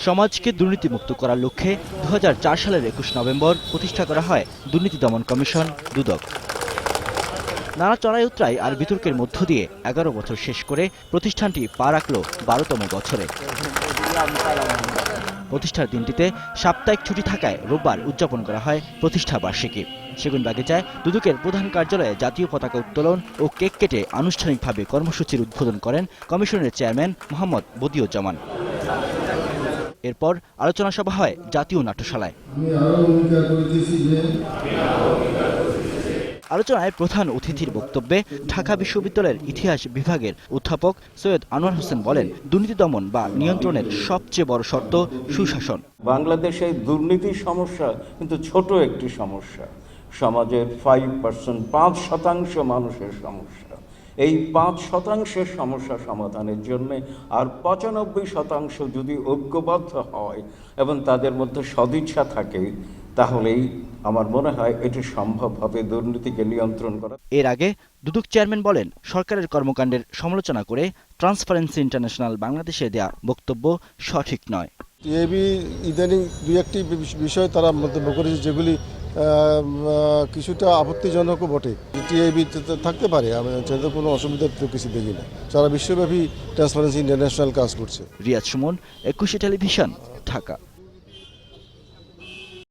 সমাজকে দুর্নীতিমুক্ত করার লক্ষ্যে 2004 সালের 21 নভেম্বর প্রতিষ্ঠা করা হয় দুর্নীতি দমন কমিশন দুদক। নানা চড়াই উতরাই আর বিতর্কের মধ্য দিয়ে 11 বছর শেষ করে প্রতিষ্ঠানটি পা রাখল 12তম বছরে। প্রতিষ্ঠার দিনটিতে সাপ্তাহিক ছুটি থাকায় রোববার উদযাপন করা হয় প্রতিষ্ঠা বার্ষিকী। সেগুনবাগিচায় দুদকের প্রধান কার্যালয়ে জাতীয় পতাকা উত্তোলন ও কেক কেটে আনুষ্ঠানিকভাবে কর্মসূচির উদ্বোধন করেন কমিশনের চেয়ারম্যান মোহাম্মদ বদিউজ্জামান। এরপর আলোচনা সভা হয় জাতীয় নাট্যশালায়। আলোচনায় প্রধান অতিথির বক্তব্যে ঢাকা বিশ্ববিদ্যালয়ের ইতিহাস বিভাগের অধ্যাপক সৈয়দ আনোয়ার হোসেন বলেন, দুর্নীতি দমন বা নিয়ন্ত্রণের সবচেয়ে বড় শর্ত সুশাসন। বাংলাদেশে দুর্নীতির সমস্যা কিন্তু ছোট একটি সমস্যা, সমাজের 5% মানুষের সমস্যা। এই 5% সমস্যা সমাধানের জন্য আর 95% যদি ঐক্যবদ্ধ হয় এবং তাদের মধ্যে সদিচ্ছা থাকে, তাহলেই আমার মনে হয় এটি সম্ভব হবে দুর্নীতিকে নিয়ন্ত্রণ করা। এর আগে দুদক চেয়ারম্যান বলেন, সরকারের কর্মকাণ্ডের সমালোচনা করে ট্রান্সপারেন্সি ইন্টারন্যাশনাল বাংলাদেশে দেয়া বক্তব্য সঠিক নয়। টিএবি ইদানিং দুই একটি বিষয় তারা মন্তব্য করেছে যেগুলি কিছুটা আপত্তিজনকও বটে। টিএবি থাকতে পারে, আমি সেটা কোনো অসুবিধার তো কিছু দেখি না। সারা বিশ্বব্যাপী ট্রান্সপারেন্সি ইন্টারন্যাশনাল কাজ করছে। রিয়াজ সুমন, 21 টেলিভিশন, ঢাকা।